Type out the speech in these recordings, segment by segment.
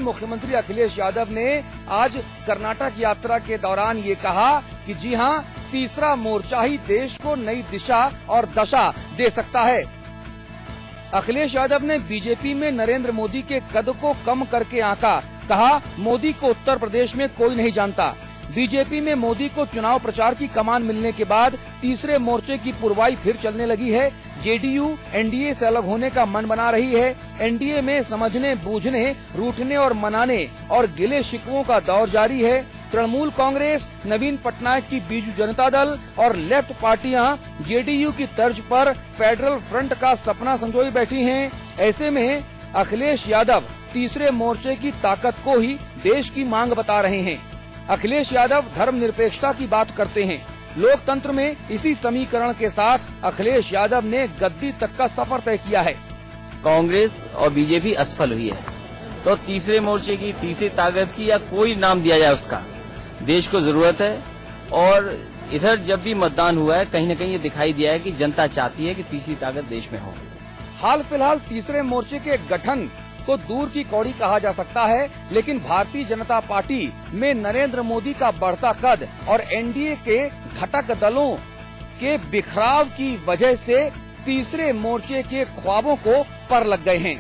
मुख्यमंत्री अखिलेश यादव ने आज कर्नाटक यात्रा के दौरान ये कहा कि जी हां, तीसरा मोर्चा ही देश को नई दिशा और दशा दे सकता है। अखिलेश यादव ने बीजेपी में नरेंद्र मोदी के कद को कम करके आंका। कहा, मोदी को उत्तर प्रदेश में कोई नहीं जानता। बीजेपी में मोदी को चुनाव प्रचार की कमान मिलने के बाद तीसरे मोर्चे की पुरवाई फिर चलने लगी है। जेडीयू एनडीए से अलग होने का मन बना रही है। एनडीए में समझने, बूझने, रूठने और मनाने और गिले शिकवों का दौर जारी है। तृणमूल कांग्रेस, नवीन पटनायक की बीजू जनता दल और लेफ्ट पार्टियां जेडीयू की तर्ज पर फेडरल फ्रंट का सपना संजोए बैठी हैं। ऐसे में अखिलेश यादव तीसरे मोर्चे की ताकत को ही देश की मांग बता रहे हैं। अखिलेश यादव धर्मनिरपेक्षता की बात करते हैं। लोकतंत्र में इसी समीकरण के साथ अखिलेश यादव ने गद्दी तक का सफर तय किया है। कांग्रेस और बीजेपी असफल हुई है तो तीसरे मोर्चे की, तीसरी ताकत की या कोई नाम दिया जाए उसका, देश को जरूरत है। और इधर जब भी मतदान हुआ है कहीं न कहीं ये दिखाई दिया है कि जनता चाहती है कि तीसरी ताकत देश में हो। हाल फिलहाल तीसरे मोर्चे के गठन को दूर की कौड़ी कहा जा सकता है, लेकिन भारतीय जनता पार्टी में नरेंद्र मोदी का बढ़ता कद और एनडीए के घटक दलों के बिखराव की वजह से तीसरे मोर्चे के ख्वाबों को पर लग गए हैं।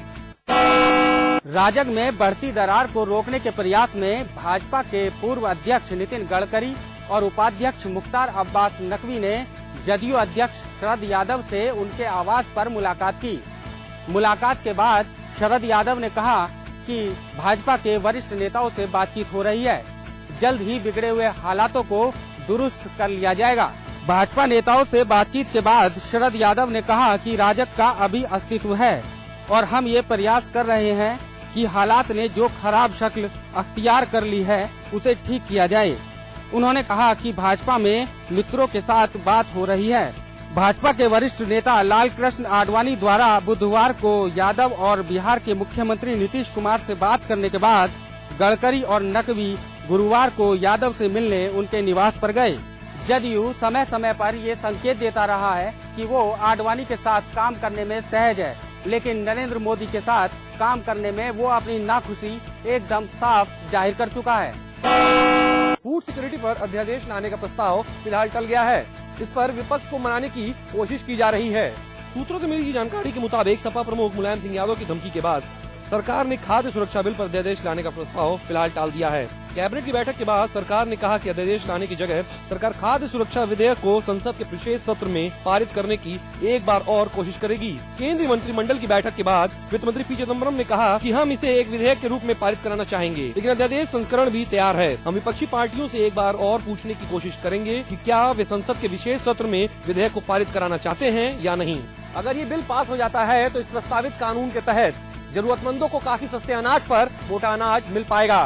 राजग में बढ़ती दरार को रोकने के प्रयास में भाजपा के पूर्व अध्यक्ष नितिन गडकरी और उपाध्यक्ष मुख्तार अब्बास नकवी ने जदयू अध्यक्ष शरद यादव से उनके आवास पर मुलाकात की। मुलाकात के बाद शरद यादव ने कहा कि भाजपा के वरिष्ठ नेताओं से बातचीत हो रही है। जल्द ही बिगड़े हुए हालातों को दुरुस्त कर लिया जाएगा। भाजपा नेताओं से बातचीत के बाद शरद यादव ने कहा कि राजग का अभी अस्तित्व है और हम ये प्रयास कर रहे हैं कि हालात ने जो खराब शक्ल अख्तियार कर ली है उसे ठीक किया जाए। उन्होंने कहा कि भाजपा में मित्रों के साथ बात हो रही है। भाजपा के वरिष्ठ नेता लाल कृष्ण आडवाणी द्वारा बुधवार को यादव और बिहार के मुख्यमंत्री नीतीश कुमार से बात करने के बाद गडकरी और नकवी गुरुवार को यादव से मिलने उनके निवास पर गए। जदयू समय समय पर ये संकेत देता रहा है कि वो आडवाणी के साथ काम करने में सहज है, लेकिन नरेंद्र मोदी के साथ काम करने में वो अपनी नाखुशी एकदम साफ जाहिर कर चुका है। फूड सिक्योरिटी पर अध्यादेश लाने का प्रस्ताव फिलहाल टल गया है। इस पर विपक्ष को मनाने की कोशिश की जा रही है। सूत्रों से मिली जानकारी के मुताबिक सपा प्रमुख मुलायम सिंह यादव की धमकी के बाद सरकार ने खाद्य सुरक्षा बिल पर अध्यादेश लाने का प्रस्ताव फिलहाल टाल दिया है। कैबिनेट की बैठक के बाद सरकार ने कहा कि अध्यादेश लाने की जगह सरकार खाद्य सुरक्षा विधेयक को संसद के विशेष सत्र में पारित करने की एक बार और कोशिश करेगी। केंद्रीय मंत्रिमंडल की बैठक के बाद वित्त मंत्री पी चिदम्बरम ने कहा कि हम इसे एक विधेयक के रूप में पारित कराना चाहेंगे, लेकिन अध्यादेश संस्करण भी तैयार है। हम विपक्षी पार्टियों से एक बार और पूछने की कोशिश करेंगे कि क्या वे संसद के विशेष सत्र में विधेयक को पारित कराना चाहते हैं या नहीं। अगर ये बिल पास हो जाता है तो इस प्रस्तावित कानून के तहत जरूरतमंदों को काफी सस्ते अनाज पर मोटा अनाज मिल पाएगा।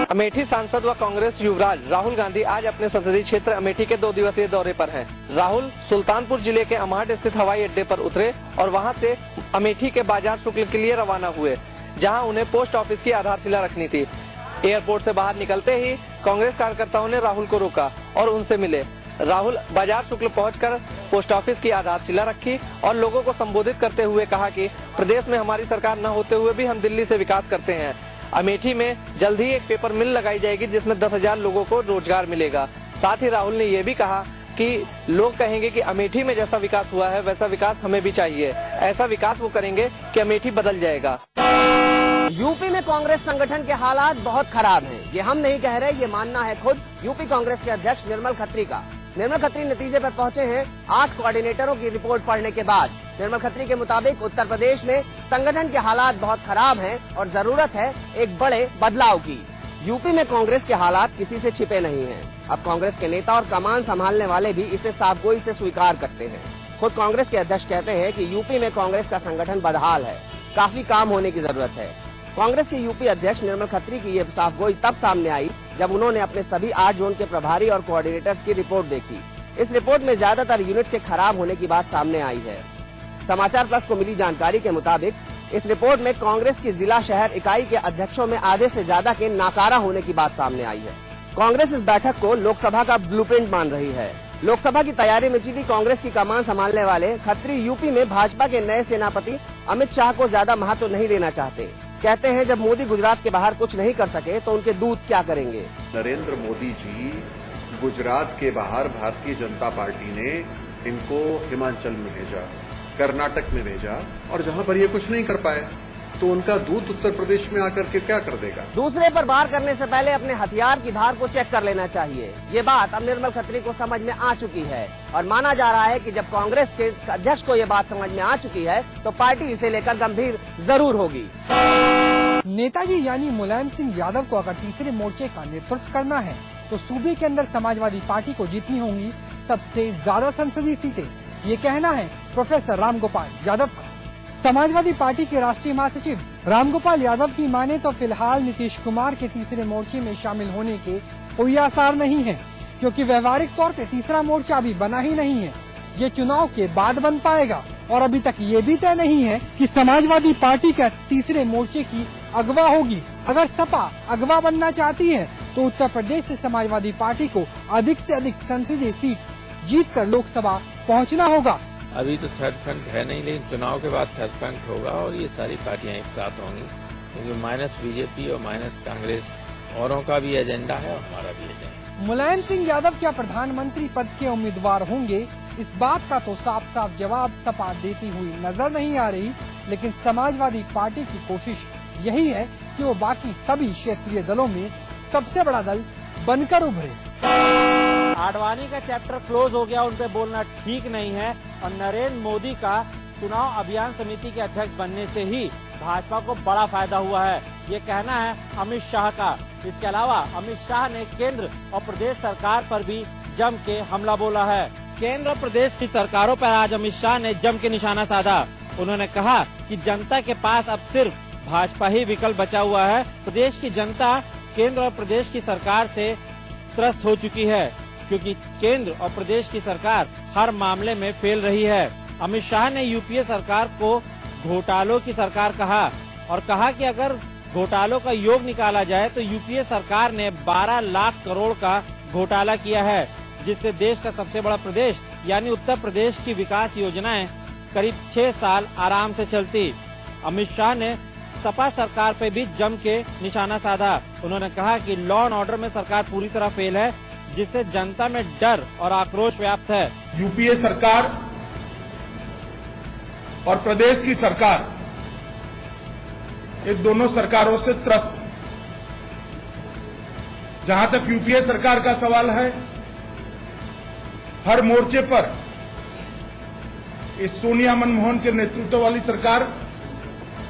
अमेठी सांसद व कांग्रेस युवराज राहुल गांधी आज अपने संसदीय क्षेत्र अमेठी के 2 दिवसीय दौरे पर हैं। राहुल सुल्तानपुर जिले के अमाहट स्थित हवाई अड्डे पर उतरे और वहां से अमेठी के बाजार शुक्ल के लिए रवाना हुए, जहां उन्हें पोस्ट ऑफिस की आधारशिला रखनी थी। एयरपोर्ट से बाहर निकलते ही कांग्रेस कार्यकर्ताओं ने राहुल को रोका और उनसे मिले। राहुल बाजार शुक्ल पहुंचकर पोस्ट ऑफिस की आधारशिला रखी और लोगों को संबोधित करते हुए कहा कि प्रदेश में हमारी सरकार न होते हुए भी हम दिल्ली से विकास करते हैं। अमेठी में जल्द ही एक पेपर मिल लगाई जाएगी जिसमें 10,000 लोगों को रोजगार मिलेगा। साथ ही राहुल ने ये भी कहा कि लोग कहेंगे कि अमेठी में जैसा विकास हुआ है वैसा विकास हमें भी चाहिए। ऐसा विकास वो करेंगे कि अमेठी बदल जाएगा। यूपी में कांग्रेस संगठन के हालात बहुत खराब हैं। ये हम नहीं कह रहे, ये मानना है खुद यूपी कांग्रेस के अध्यक्ष निर्मल खत्री का। निर्मल खत्री नतीजे पर पहुंचे हैं 8 कोऑर्डिनेटरों की रिपोर्ट पढ़ने के बाद। निर्मल खत्री के मुताबिक उत्तर प्रदेश में संगठन के हालात बहुत खराब हैं और जरूरत है एक बड़े बदलाव की। यूपी में कांग्रेस के हालात किसी से छिपे नहीं हैं। अब कांग्रेस के नेता और कमान संभालने वाले भी इसे साफगोई से स्वीकार करते हैं। खुद कांग्रेस के अध्यक्ष कहते हैं कि यूपी में कांग्रेस का संगठन बदहाल है, काफी काम होने की जरूरत है। कांग्रेस के यूपी अध्यक्ष निर्मल खत्री की ये साफगोई तब सामने आई जब उन्होंने अपने सभी 8 जोन के प्रभारी और कोऑर्डिनेटर्स की रिपोर्ट देखी। इस रिपोर्ट में ज्यादातर यूनिट के खराब होने की बात सामने आई है। समाचार प्लस को मिली जानकारी के मुताबिक इस रिपोर्ट में कांग्रेस की जिला शहर इकाई के अध्यक्षों में आधे से ज्यादा के नाकारा होने की बात सामने आई है। कांग्रेस इस बैठक को लोकसभा का ब्लूप्रिंट मान रही है। लोकसभा की तैयारी में जुटी कांग्रेस की कमान संभालने वाले खत्री यूपी में भाजपा के नए सेनापति अमित शाह को ज्यादा महत्व नहीं देना चाहते। कहते हैं जब मोदी गुजरात के बाहर कुछ नहीं कर सके तो उनके दूत क्या करेंगे। नरेंद्र मोदी जी गुजरात के बाहर भारतीय जनता पार्टी ने इनको हिमाचल में भेजा, कर्नाटक में भेजा, और जहां पर ये कुछ नहीं कर पाए तो उनका दूत उत्तर प्रदेश में आकर के क्या कर देगा। दूसरे पर वार करने से पहले अपने हथियार की धार को चेक कर लेना चाहिए। ये बात अब निर्मल खत्री को समझ में आ चुकी है और माना जा रहा है कि जब कांग्रेस के अध्यक्ष को ये बात समझ में आ चुकी है तो पार्टी इसे लेकर गंभीर जरूर होगी। नेताजी यानी मुलायम सिंह यादव को अगर तीसरे मोर्चे का नेतृत्व करना है तो सूबे के अंदर समाजवादी पार्टी को जीतनी होंगी सबसे ज्यादा संसदीय सीटें। ये कहना है प्रोफेसर रामगोपाल यादव का। समाजवादी पार्टी के राष्ट्रीय महासचिव रामगोपाल यादव की माने तो फिलहाल नीतीश कुमार के तीसरे मोर्चे में शामिल होने के कोई आसार नहीं है, क्योंकि व्यवहारिक तौर पे तीसरा मोर्चा अभी बना ही नहीं है। ये चुनाव के बाद बन पाएगा और अभी तक ये भी तय नहीं है कि समाजवादी पार्टी का तीसरे मोर्चे की अगवा होगी। अगर सपा अगवा बनना चाहती है तो उत्तर प्रदेश से समाजवादी पार्टी को अधिक से अधिक संसदीय सीट जीतकर लोकसभा पहुंचना होगा। अभी तो थर्ड फ्रंट है नहीं, लेकिन चुनाव के बाद थर्ड फ्रंट होगा और ये सारी पार्टियां एक साथ होंगी, क्योंकि माइनस बीजेपी और माइनस कांग्रेस औरों का भी एजेंडा है और हमारा भी एजेंडा। मुलायम सिंह यादव क्या प्रधानमंत्री पद के उम्मीदवार होंगे, इस बात का तो साफ साफ जवाब सपा देती हुई नजर नहीं आ रही, लेकिन समाजवादी पार्टी की कोशिश यही है कि वो बाकी सभी क्षेत्रीय दलों में सबसे बड़ा दल बनकर उभरे। आडवाणी का चैप्टर क्लोज हो गया, उन पे बोलना ठीक नहीं है और नरेंद्र मोदी का चुनाव अभियान समिति के अध्यक्ष बनने से ही भाजपा को बड़ा फायदा हुआ है, ये कहना है अमित शाह का। इसके अलावा अमित शाह ने केंद्र और प्रदेश सरकार पर भी जम के हमला बोला है। केंद्र और प्रदेश की सरकारों पर आज अमित शाह ने जम के निशाना साधा। उन्होंने कहा कि जनता के पास अब सिर्फ भाजपा ही विकल्प बचा हुआ है। प्रदेश की जनता केंद्र और प्रदेश की सरकार से त्रस्त हो चुकी है, क्योंकि केंद्र और प्रदेश की सरकार हर मामले में फेल रही है। अमित शाह ने यूपीए सरकार को घोटालों की सरकार कहा और कहा कि अगर घोटालों का योग निकाला जाए तो यूपीए सरकार ने 12 लाख करोड़ का घोटाला किया है, जिससे देश का सबसे बड़ा प्रदेश यानी उत्तर प्रदेश की विकास योजनाएं करीब 6 साल आराम से चलती। अमित शाह ने सपा सरकार पे भी जम के निशाना साधा। उन्होंने कहा कि लॉ एंड ऑर्डर में सरकार पूरी तरह फेल है, जिससे जनता में डर और आक्रोश व्याप्त है। यूपीए सरकार और प्रदेश की सरकार एक दोनों सरकारों से त्रस्त। जहां तक यूपीए सरकार का सवाल है, हर मोर्चे पर इस सोनिया मनमोहन के नेतृत्व वाली सरकार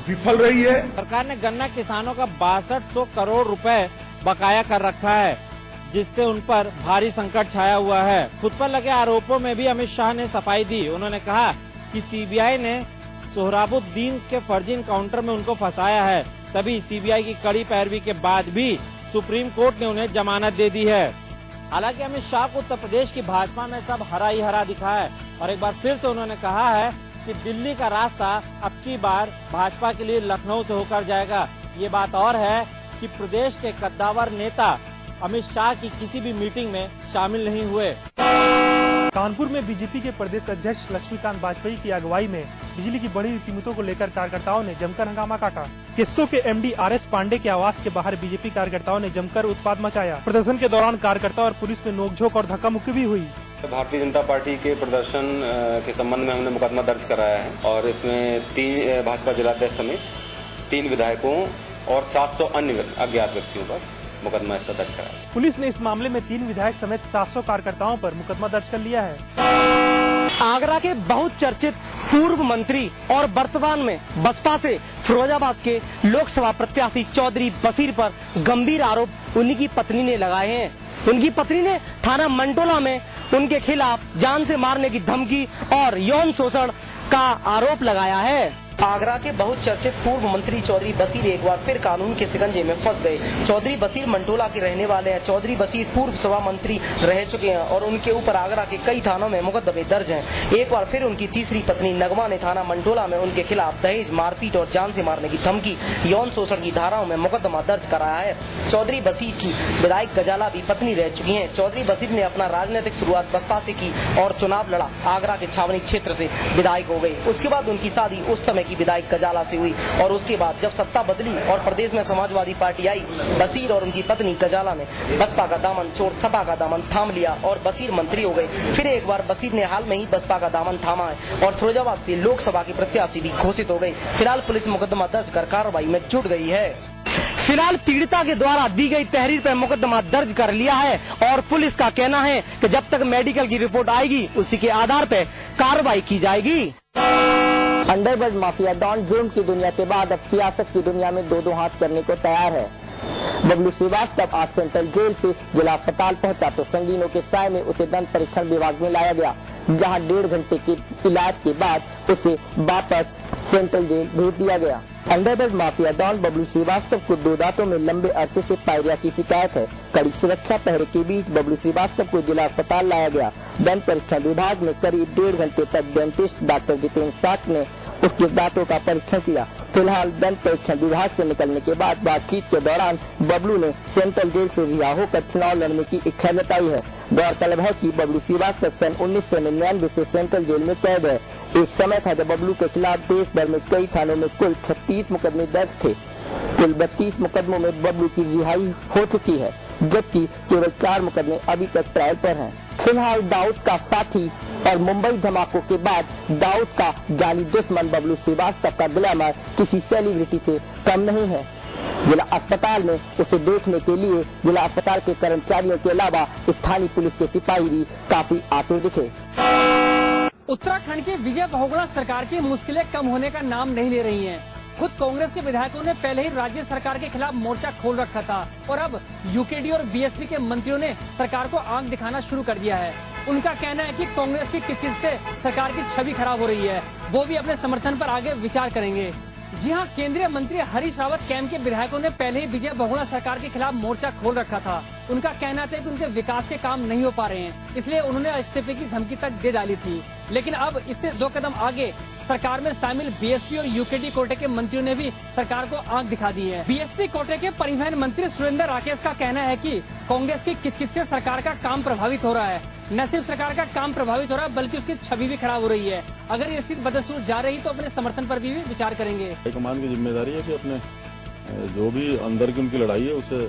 विफल रही है। सरकार ने गन्ना किसानों का 6200 करोड़ रुपए बकाया कर रखा है, जिससे उन पर भारी संकट छाया हुआ है। खुद पर लगे आरोपों में भी अमित शाह ने सफाई दी। उन्होंने कहा कि सीबीआई ने सोहराबुद्दीन के फर्जी इनकाउंटर में उनको फंसाया है, तभी सीबीआई की कड़ी पैरवी के बाद भी सुप्रीम कोर्ट ने उन्हें जमानत दे दी है। हालांकि अमित शाह को उत्तर प्रदेश की भाजपा में सब हरा ही हरा दिखा है और एक बार फिर से उन्होंने कहा है कि दिल्ली का रास्ता अब की बार भाजपा के लिए लखनऊ से होकर जाएगा। ये बात और है कि प्रदेश के कद्दावर नेता अमित शाह की किसी भी मीटिंग में शामिल नहीं हुए। कानपुर में बीजेपी के प्रदेश अध्यक्ष लक्ष्मीकांत वाजपेयी की अगुवाई में बिजली की बढ़ी कीमतों को लेकर कार्यकर्ताओं ने जमकर हंगामा काटा। किस्को के एमडी आरएस पांडे के आवास के बाहर बीजेपी कार्यकर्ताओं ने जमकर उत्पात मचाया। प्रदर्शन के दौरान कार्यकर्ता और पुलिस में नोकझोंक और धक्का मुक्की भी हुई। भारतीय जनता पार्टी के प्रदर्शन के संबंध में हमने मुकदमा दर्ज कराया है और इसमें 3 भाजपा जिलाध्यक्ष समेत 3 विधायकों और 700 अन्य अज्ञात व्यक्तियों पर मुकदमा इसका दर्ज कराया। पुलिस ने इस मामले में 3 विधायक समेत 700 कार्यकर्ताओं पर मुकदमा दर्ज कर लिया है। आगरा के बहुत चर्चित पूर्व मंत्री और वर्तमान में बसपा से फिरोजाबाद के लोकसभा प्रत्याशी चौधरी बशीर पर गंभीर आरोप उन्हीं की पत्नी ने लगाए हैं। उनकी पत्नी ने थाना मंटोला में उनके खिलाफ जान से मारने की धमकी और यौन शोषण का आरोप लगाया है। आगरा के बहुत चर्चित पूर्व मंत्री चौधरी बशीर एक बार फिर कानून के शिकंजे में फंस गए। चौधरी बशीर मंटोला के रहने वाले हैं। चौधरी बशीर पूर्व सभा मंत्री रह चुके हैं और उनके ऊपर आगरा के कई थानों में मुकदमे दर्ज हैं। एक बार फिर उनकी तीसरी पत्नी नगमा ने थाना मंटोला में उनके खिलाफ दहेज, मारपीट और जान से मारने की धमकी, यौन शोषण की धाराओं में मुकदमा दर्ज कराया है। चौधरी बशीर की विधायक गजाला भी पत्नी रह चुकी है। चौधरी बशीर ने अपना राजनीतिक शुरुआत बसपा से की और चुनाव लड़ा। आगरा के छावनी क्षेत्र से विधायक हो गए। उसके बाद उनकी शादी उस समय की की विधायक गजाला से हुई और उसके बाद जब सत्ता बदली और प्रदेश में समाजवादी पार्टी आई, बशीर और उनकी पत्नी गजाला ने बसपा का दामन छोड़ सपा का दामन थाम लिया और बशीर मंत्री हो गए। फिर एक बार बशीर ने हाल में ही बसपा का दामन थामा है और फिरोजाबाद से लोकसभा की प्रत्याशी भी घोषित हो गई। फिलहाल पुलिस मुकदमा दर्ज कर कार्रवाई में जुट गई है। फिलहाल पीड़िता के द्वारा दी गई तहरीर पर मुकदमा दर्ज कर लिया है और पुलिस का कहना है कि जब तक मेडिकल की रिपोर्ट आएगी उसी के आधार पर कार्रवाई की जाएगी। अंडरवर्ल्ड माफिया डॉन जुर्म की दुनिया के बाद अब सियासत की दुनिया में दो हाथ करने को तैयार है। बबलू श्रीवास्तव आज सेंट्रल जेल से जिला अस्पताल पहुंचा तो संगीनों के साय में उसे दंत परीक्षण विभाग में लाया गया, जहां 1.5 घंटे के इलाज के बाद उसे वापस सेंट्रल जेल भेज दिया गया। Underworld mafia don Babloo Srivastava को 2 दांतों में लंबे अरसे से पायरिया की शिकायत है। कड़ी सुरक्षा पहरे के बीच बबलू श्रीवास्तव को जिला अस्पताल लाया गया। दंत परीक्षण विभाग में करीब 1.5 घंटे तक डेंटिस्ट डॉक्टर जितेंद्र साठ ने उसके दांतों का परीक्षण किया। फिलहाल दंत परीक्षण विभाग से निकलने के बाद बातचीत के दौरान बबलू ने सेंट्रल जेल से रिहा होकर चुनाव लड़ने की इच्छा जताई है। गौरतलब है कि बबलू श्रीवास्तव सन 1999 से सेंट्रल जेल में कैद है। एक समय था जब बबलू के खिलाफ देश भर में कई थानों में कुल 36 मुकदमे दर्ज थे। कुल 32 मुकदमों में बबलू की रिहाई हो चुकी है, जबकि केवल 4 मुकदमे अभी तक ट्रायल पर हैं। फिलहाल दाऊद का साथी और मुंबई धमाकों के बाद दाऊद का जानी दुश्मन बबलू श्रीवास्तव का ग्लैमर किसी सेलिब्रिटी से कम नहीं है। जिला अस्पताल में उसे देखने के लिए जिला अस्पताल के कर्मचारियों के अलावा स्थानीय पुलिस के सिपाही भी काफी आतुर दिखे। उत्तराखंड की विजय बहुगुणा सरकार की मुश्किलें कम होने का नाम नहीं ले रही हैं। खुद कांग्रेस के विधायकों ने पहले ही राज्य सरकार के खिलाफ मोर्चा खोल रखा था और अब यूकेडी और बीएसपी के मंत्रियों ने सरकार को आंख दिखाना शुरू कर दिया है। उनका कहना है कि कांग्रेस की किस से सरकार की छवि खराब हो रही है, वो भी अपने समर्थन पर आगे विचार करेंगे। जी हां, केंद्रीय मंत्री हरीश रावत कैंप के विधायकों ने पहले ही विजय बहुगुणा सरकार के खिलाफ मोर्चा खोल रखा था। उनका कहना था कि उनके विकास के काम नहीं हो पा रहे हैं, इसलिए उन्होंने इस्तीफे की धमकी तक दे डाली थी। लेकिन अब इससे 2 कदम आगे सरकार में शामिल बीएसपी और यूकेडी कोटे के मंत्रियों ने भी सरकार को आंख दिखा दी है। बीएसपी कोटे के परिवहन मंत्री सुरेंद्र राकेश का कहना है कि कांग्रेस की किच-किच से सरकार का काम प्रभावित हो रहा है। न सिर्फ सरकार का काम प्रभावित हो रहा है बल्कि उसकी छवि भी खराब हो रही है। अगर ये स्थिति बदस्तूर जा रही तो अपने समर्थन पर भी विचार करेंगे। हाईकमान की जिम्मेदारी है कि अपने जो भी अंदर की उनकी लड़ाई है उसे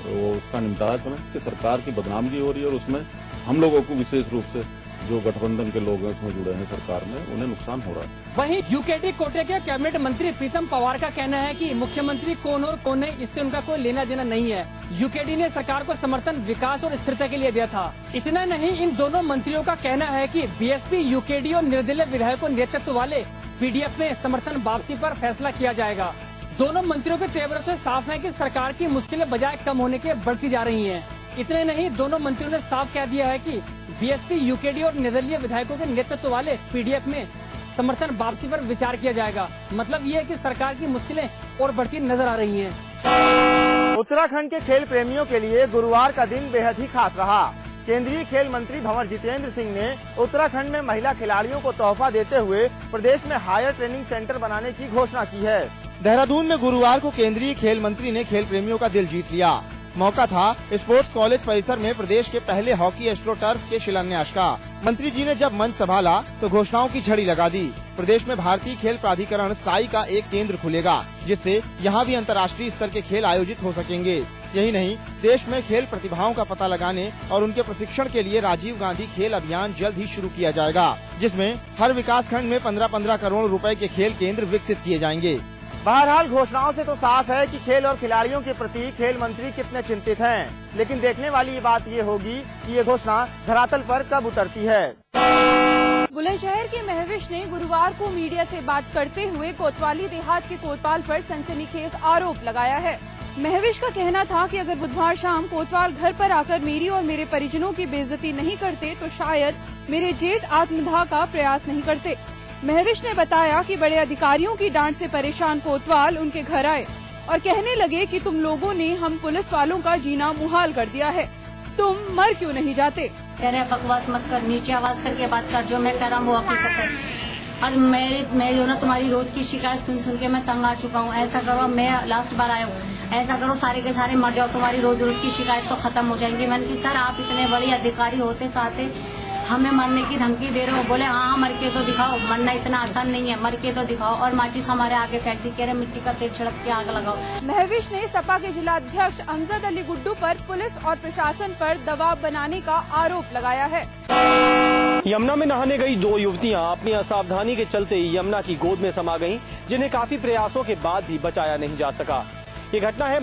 वो उसका निपटारा करें कि सरकार की बदनामगी हो रही है और उसमें हम लोगों को विशेष रूप से जो गठबंधन के लोग हैं उसमें जुड़े हैं सरकार में, उन्हें नुकसान हो रहा है। वहीं यूकेडी कोटे के कैबिनेट मंत्री प्रीतम पवार का कहना है कि मुख्यमंत्री कौन और कौन है इससे उनका कोई लेना देना नहीं है। यूकेडी ने सरकार को समर्थन विकास और स्थिरता के लिए दिया था। इतना नहीं, इन दोनों मंत्रियों का कहना है कि बीएसपी, यूकेडी और निर्दलीय विधायकों नेतृत्व वाले पीडीएफ में समर्थन वापसी पर फैसला किया जाएगा। दोनों मंत्रियों के तेवरों से साफ है कि सरकार की मुश्किलें बजाय कम होने के बढ़ती जा रही हैं। इतने नहीं, दोनों मंत्रियों ने साफ कह दिया है कि बीएसपी, यूकेडी और निर्दलीय विधायकों के नेतृत्व वाले पीडीएफ में समर्थन वापसी पर विचार किया जाएगा। मतलब ये है कि सरकार की मुश्किलें और बढ़ती नजर आ रही हैं। उत्तराखंड के खेल प्रेमियों के लिए गुरुवार का दिन बेहद ही खास रहा। केंद्रीय खेल मंत्री भंवर जितेंद्र सिंह ने उत्तराखंड में महिला खिलाड़ियों को तोहफा देते हुए प्रदेश में हायर ट्रेनिंग सेंटर बनाने की घोषणा की है। देहरादून में गुरुवार को केंद्रीय खेल मंत्री ने खेल प्रेमियों का दिल जीत लिया। मौका था स्पोर्ट्स कॉलेज परिसर में प्रदेश के पहले हॉकी एस्ट्रोटर्फ के शिलान्यास का। मंत्री जी ने जब मंच संभाला तो घोषणाओं की झड़ी लगा दी। प्रदेश में भारतीय खेल प्राधिकरण साई का एक केंद्र खुलेगा, जिससे यहाँ भी अंतर्राष्ट्रीय स्तर के खेल आयोजित हो सकेंगे। यही नहीं, देश में खेल प्रतिभाओं का पता लगाने और उनके प्रशिक्षण के लिए राजीव गांधी खेल अभियान जल्द ही शुरू किया जाएगा, जिसमें हर विकास खंड में 15-15 करोड़ रुपए के खेल केंद्र विकसित किए जाएंगे। बहरहाल घोषणाओं से तो साफ है कि खेल और खिलाड़ियों के प्रति खेल मंत्री कितने चिंतित हैं। लेकिन देखने वाली बात ये होगी कि ये घोषणा धरातल पर कब उतरती है। बुलंदशहर के महविश ने गुरुवार को मीडिया से बात करते हुए कोतवाली देहात के कोतवाल पर सनसनीखेज आरोप लगाया है। महविश का कहना था कि अगर बुधवार शाम कोतवाल घर पर आकर मेरी और मेरे परिजनों की बेइज्जती नहीं करते तो शायद मेरे जेठ आत्मदाह का प्रयास नहीं करते। महविश ने बताया कि बड़े अधिकारियों की डांट से परेशान कोतवाल उनके घर आए और कहने लगे कि तुम लोगों ने हम पुलिस वालों का जीना मुहाल कर दिया है, तुम मर क्यों नहीं जाते। कह रहे बकवास मत कर, नीचे आवाज करके बात कर, जो मैं कह रहा हूँ वो हकीकत है। और मैं जो ना तुम्हारी रोज की शिकायत सुन के मैं तंग आ चुका हूँ। ऐसा करो, मैं लास्ट बार आया हूँ, ऐसा करो सारे के सारे मर जाओ, तुम्हारी रोज की शिकायत तो खत्म हो जाएंगी। मैंने कि सर आप इतने बड़े अधिकारी होते साथे हमें मरने की धमकी दे रहे हो। बोले हाँ मर के तो दिखाओ, मरना इतना आसान नहीं है, मर के तो दिखाओ। और माचिस हमारे आगे फेंक दी, कह रहे मिट्टी का तेल छिड़क के आग लगाओ। महविश ने सपा के जिलाध्यक्ष अमजद अली गुड्डू पर पुलिस और प्रशासन पर दबाव बनाने का आरोप लगाया है। यमुना में नहाने गई 2 युवतियां अपनी असावधानी के चलते यमुना की गोद में समा गईं, जिन्हें काफी प्रयासों के बाद भी बचाया नहीं जा सका। ये घटना है